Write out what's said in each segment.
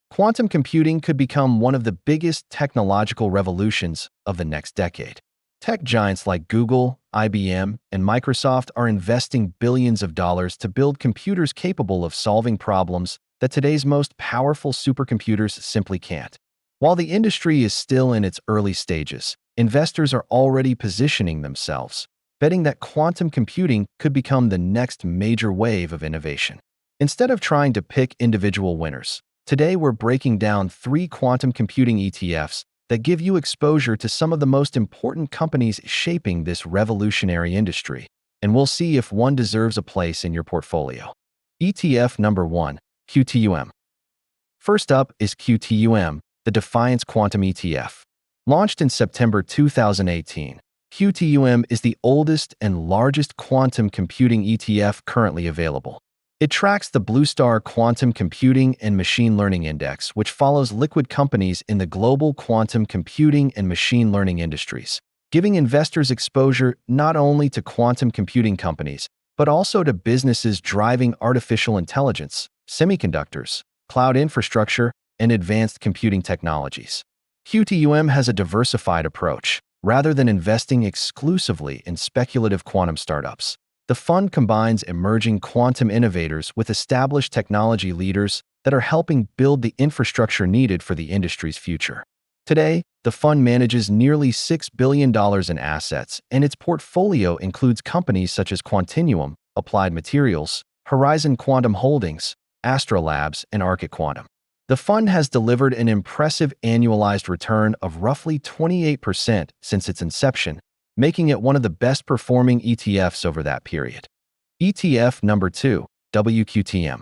Quantum computing could become one of the biggest technological revolutions of the next decade. Tech giants like Google, IBM, and Microsoft are investing billions of dollars to build computers capable of solving problems that today's most powerful supercomputers simply can't. While the industry is still in its early stages, investors are already positioning themselves, betting that quantum computing could become the next major wave of innovation. Instead of trying to pick individual winners, today we're breaking down 3 quantum computing ETFs that give you exposure to some of the most important companies shaping this revolutionary industry, and we'll see if one deserves a place in your portfolio. ETF number 1, QTUM. First up is QTUM, the Defiance Quantum ETF. Launched in September 2018, QTUM is the oldest and largest quantum computing ETF currently available. It tracks the Blue Star Quantum Computing and Machine Learning Index, which follows liquid companies in the global quantum computing and machine learning industries, giving investors exposure not only to quantum computing companies, but also to businesses driving artificial intelligence, semiconductors, cloud infrastructure, and advanced computing technologies. QTUM has a diversified approach. Rather than investing exclusively in speculative quantum startups, the fund combines emerging quantum innovators with established technology leaders that are helping build the infrastructure needed for the industry's future. Today, the fund manages nearly $6 billion in assets, and its portfolio includes companies such as Quantum, Applied Materials, Horizon Quantum Holdings, Astra Labs, and Arctic Quantum. The fund has delivered an impressive annualized return of roughly 28% since its inception, making it one of the best-performing ETFs over that period. ETF number 2, WQTM.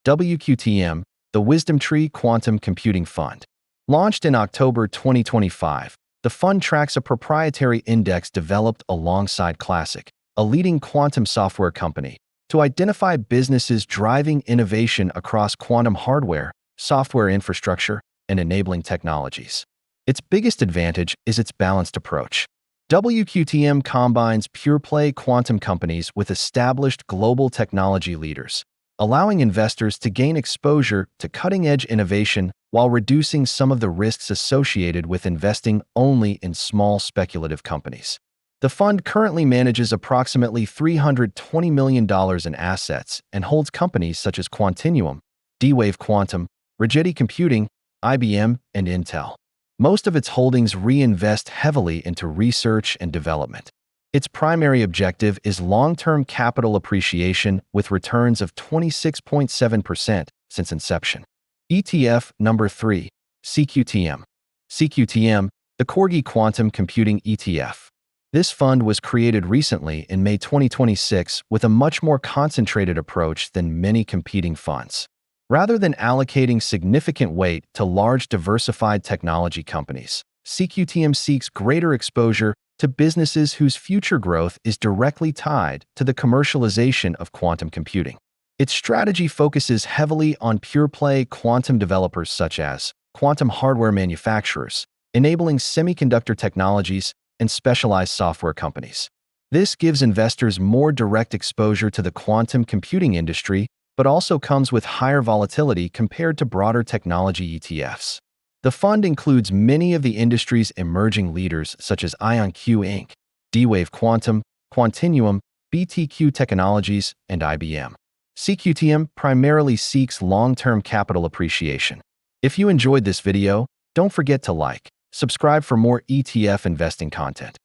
WQTM, the WisdomTree Quantum Computing Fund. Launched in October 2025, the fund tracks a proprietary index developed alongside Classic, a leading quantum software company, to identify businesses driving innovation across quantum hardware, software infrastructure, and enabling technologies. Its biggest advantage is its balanced approach. WQTM combines pure-play quantum companies with established global technology leaders, allowing investors to gain exposure to cutting-edge innovation while reducing some of the risks associated with investing only in small speculative companies. The fund currently manages approximately $320 million in assets and holds companies such as Quantum, D-Wave Quantum, Rigetti Computing, IBM, and Intel. Most of its holdings reinvest heavily into research and development. Its primary objective is long-term capital appreciation with returns of 26.7% since inception. ETF number 3, CQTM. CQTM, the Corgi Quantum Computing ETF. This fund was created recently in May 2026 with a much more concentrated approach than many competing funds. Rather than allocating significant weight to large diversified technology companies, CQTM seeks greater exposure to businesses whose future growth is directly tied to the commercialization of quantum computing. Its strategy focuses heavily on pure-play quantum developers such as quantum hardware manufacturers, enabling semiconductor technologies, and specialized software companies. This gives investors more direct exposure to the quantum computing industry, but also comes with higher volatility compared to broader technology ETFs. The fund includes many of the industry's emerging leaders such as IonQ Inc., D-Wave Quantum, Quantum, BTQ Technologies, and IBM. CQTM primarily seeks long-term capital appreciation. If you enjoyed this video, don't forget to like, subscribe for more ETF investing content.